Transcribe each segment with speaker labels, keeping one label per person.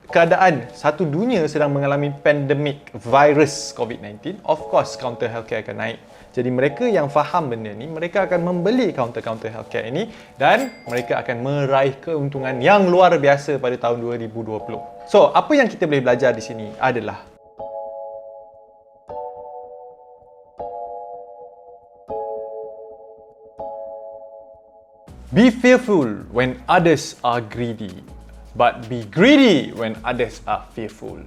Speaker 1: keadaan satu dunia sedang mengalami pandemik virus COVID-19, of course counter healthcare akan naik. Jadi mereka yang faham benda ni, mereka akan membeli counter healthcare ini dan mereka akan meraih keuntungan yang luar biasa pada tahun 2020. So, apa yang kita boleh belajar di sini adalah be fearful when others are greedy, but be greedy when others are fearful.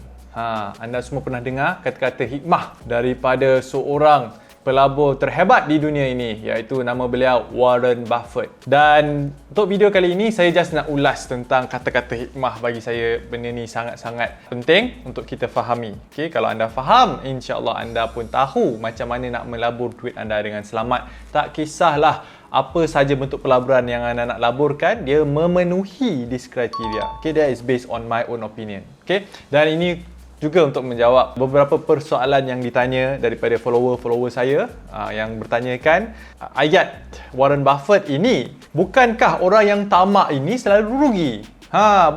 Speaker 1: Anda semua pernah dengar kata-kata hikmah daripada seorang pelabur terhebat di dunia ini, iaitu nama beliau Warren Buffett. Dan untuk video kali ini saya just nak ulas tentang kata-kata hikmah. Bagi saya benda ni sangat-sangat penting untuk kita fahami. Okay, kalau anda faham, insya-Allah anda pun tahu macam mana nak melabur duit anda dengan selamat. Tak kisahlah apa saja bentuk pelaburan yang anda nak laburkan, dia memenuhi this criteria. Okay, that is based on my own opinion. Okay, dan ini juga untuk menjawab beberapa persoalan yang ditanya daripada follower saya yang bertanyakan, ayat Warren Buffett ini, bukankah orang yang tamak ini selalu rugi?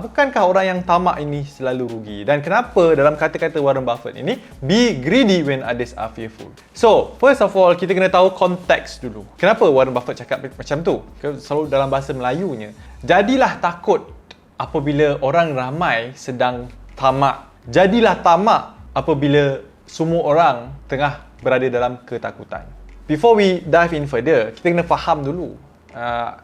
Speaker 1: Bukankah orang yang tamak ini selalu rugi? Dan kenapa dalam kata-kata Warren Buffett ini, be greedy when others are fearful? So, first of all, kita kena tahu konteks dulu. Kenapa Warren Buffett cakap macam tu? Selalu dalam bahasa Melayunya, jadilah takut apabila orang ramai sedang tamak. Jadilah tamak apabila semua orang tengah berada dalam ketakutan. Before we dive in further, kita kena faham dulu.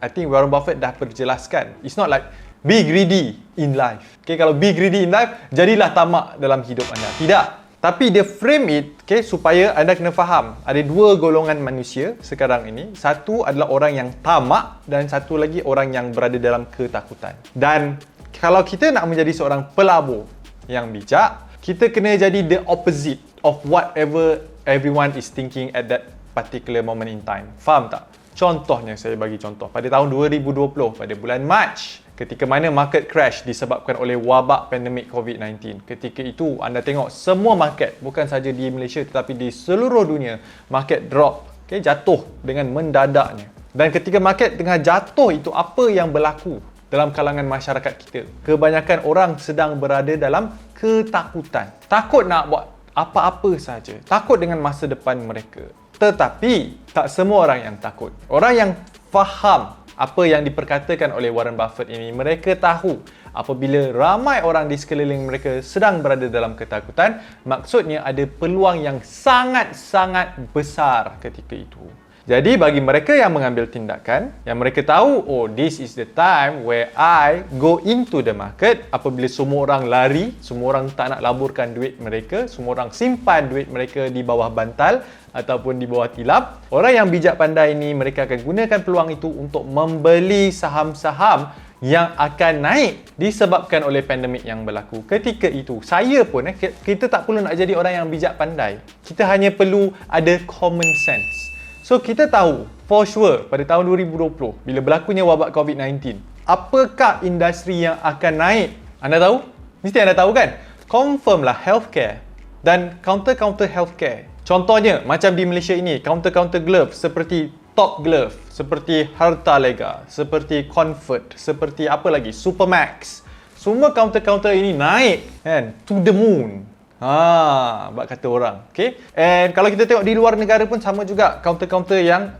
Speaker 1: I think Warren Buffett dah perjelaskan. It's not like be greedy in life. Okay, kalau be greedy in life, jadilah tamak dalam hidup anda. Tidak. Tapi dia frame it, okay, supaya anda kena faham. Ada dua golongan manusia sekarang ini. Satu adalah orang yang tamak dan satu lagi orang yang berada dalam ketakutan. Dan kalau kita nak menjadi seorang pelabur yang bijak, kita kena jadi the opposite of whatever everyone is thinking at that particular moment in time. Faham tak? Contohnya, saya bagi contoh. Pada tahun 2020, pada bulan Mac, ketika mana market crash disebabkan oleh wabak pandemik COVID-19. Ketika itu, anda tengok semua market, bukan saja di Malaysia tetapi di seluruh dunia, market drop, okay, jatuh dengan mendadaknya. Dan ketika market tengah jatuh itu, apa yang berlaku dalam kalangan masyarakat kita? Kebanyakan orang sedang berada dalam ketakutan. Takut nak buat apa-apa saja. Takut dengan masa depan mereka. Tetapi, tak semua orang yang takut. Orang yang faham apa yang diperkatakan oleh Warren Buffett ini, mereka tahu apabila ramai orang di sekeliling mereka sedang berada dalam ketakutan, maksudnya ada peluang yang sangat-sangat besar ketika itu. Jadi bagi mereka yang mengambil tindakan, yang mereka tahu, oh, this is the time where I go into the market, apabila semua orang lari, semua orang tak nak laburkan duit mereka, semua orang simpan duit mereka di bawah bantal ataupun di bawah tilap, orang yang bijak pandai ini, mereka akan gunakan peluang itu untuk membeli saham-saham yang akan naik disebabkan oleh pandemik yang berlaku. Ketika itu, saya pun, kita tak perlu nak jadi orang yang bijak pandai. Kita hanya perlu ada common sense. So, kita tahu for sure pada tahun 2020 bila berlakunya wabak COVID-19, apakah industri yang akan naik? Anda tahu? Mesti anda tahu kan? Confirm lah healthcare dan counter healthcare. Contohnya macam di Malaysia ini, counter glove seperti Top Glove, seperti Hartalega, seperti Comfort, seperti apa lagi? Supermax. Semua counter ini naik kan to the moon. Bak kata orang. Okay? And kalau kita tengok di luar negara pun sama juga. Counter yang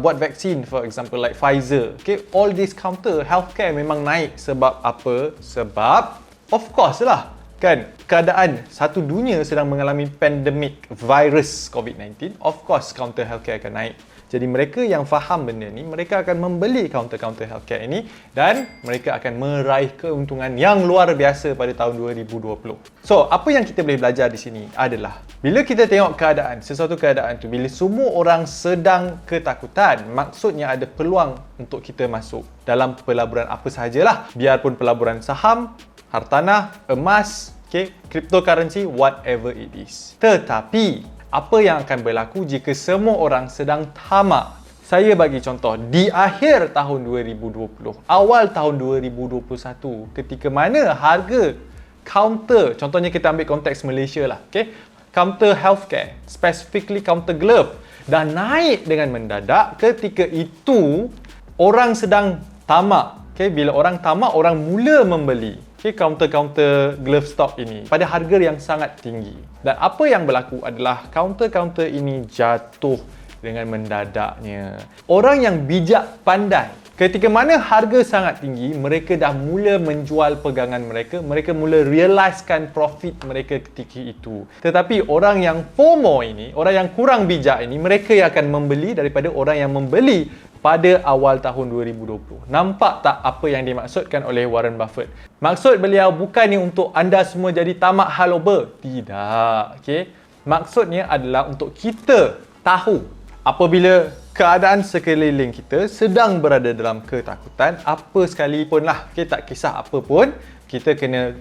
Speaker 1: buat vaksin, for example, like Pfizer. Okay? All these counter healthcare memang naik. Sebab apa? Sebab, of course lah, kan, keadaan satu dunia sedang mengalami pandemik virus COVID-19. Of course, counter healthcare akan naik. Jadi mereka yang faham benda ni, mereka akan membeli counter healthcare ini dan mereka akan meraih keuntungan yang luar biasa pada tahun 2020. So, apa yang kita boleh belajar di sini adalah bila kita tengok keadaan, sesuatu keadaan tu, bila semua orang sedang ketakutan, maksudnya ada peluang untuk kita masuk dalam pelaburan apa sahajalah. Biarpun pelaburan saham, hartanah, emas, okay, cryptocurrency, whatever it is. Tetapi apa yang akan berlaku jika semua orang sedang tamak? Saya bagi contoh, di akhir tahun 2020, awal tahun 2021, ketika mana harga counter, contohnya kita ambil konteks Malaysia lah, okay? Counter healthcare, specifically counter glove, dah naik dengan mendadak. Ketika itu, orang sedang tamak. Okay? Bila orang tamak, orang mula membeli. Okay, counter-counter glove stock ini pada harga yang sangat tinggi. Dan apa yang berlaku adalah counter-counter ini jatuh dengan mendadaknya. Orang yang bijak pandai, ketika mana harga sangat tinggi, mereka dah mula menjual pegangan mereka, mereka mula realizekan profit mereka ketika itu. Tetapi orang yang FOMO ini, orang yang kurang bijak ini, mereka yang akan membeli daripada orang yang membeli pada awal tahun 2020. Nampak tak apa yang dimaksudkan oleh Warren Buffett? Maksud beliau bukannya untuk anda semua jadi tamak haloba. Tidak. Okay? Maksudnya adalah untuk kita tahu apabila keadaan sekeliling kita sedang berada dalam ketakutan, apa sekalipun lah, okay, tak kisah apa pun, kita kena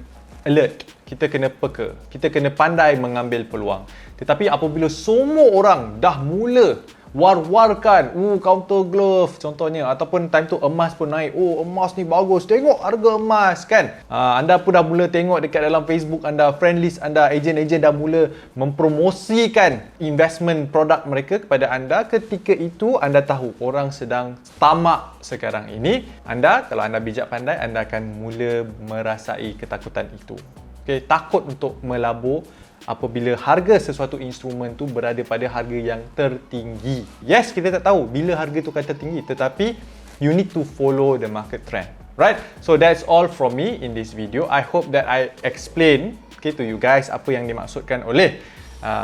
Speaker 1: alert, kita kena peka, kita kena pandai mengambil peluang. Tetapi apabila semua orang dah mula war-warkan, counter glove contohnya, ataupun time tu emas pun naik, emas ni bagus, tengok harga emas kan. Anda pun dah mula tengok dekat dalam Facebook anda, friend list anda, ejen-ejen dah mula mempromosikan investment produk mereka kepada anda. Ketika itu anda tahu orang sedang tamak sekarang ini. Anda, kalau anda bijak pandai, anda akan mula merasai ketakutan itu. Okay, takut untuk melabur apabila harga sesuatu instrumen tu berada pada harga yang tertinggi. Yes, kita tak tahu bila harga tu akan tertinggi, tetapi you need to follow the market trend. Right? So that's all from me in this video. I hope that I explain to you guys apa yang dimaksudkan oleh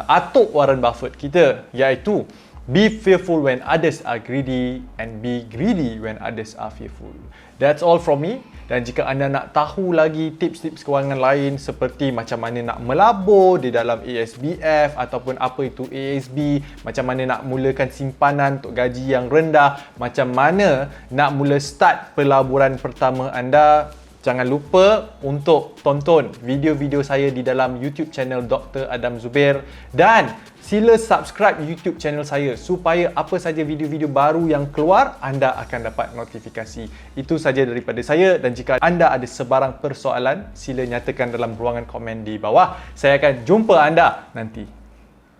Speaker 1: atuk Warren Buffett kita, iaitu be fearful when others are greedy and be greedy when others are fearful. That's all from me. Dan jika anda nak tahu lagi tips-tips kewangan lain seperti macam mana nak melabur di dalam ASBF ataupun apa itu ASB, macam mana nak mulakan simpanan untuk gaji yang rendah, macam mana nak mula start pelaburan pertama anda, jangan lupa untuk tonton video-video saya di dalam YouTube channel Dr. Adam Zubair, dan sila subscribe YouTube channel saya supaya apa saja video-video baru yang keluar anda akan dapat notifikasi. Itu saja daripada saya, dan jika anda ada sebarang persoalan, sila nyatakan dalam ruangan komen di bawah. Saya akan jumpa anda nanti.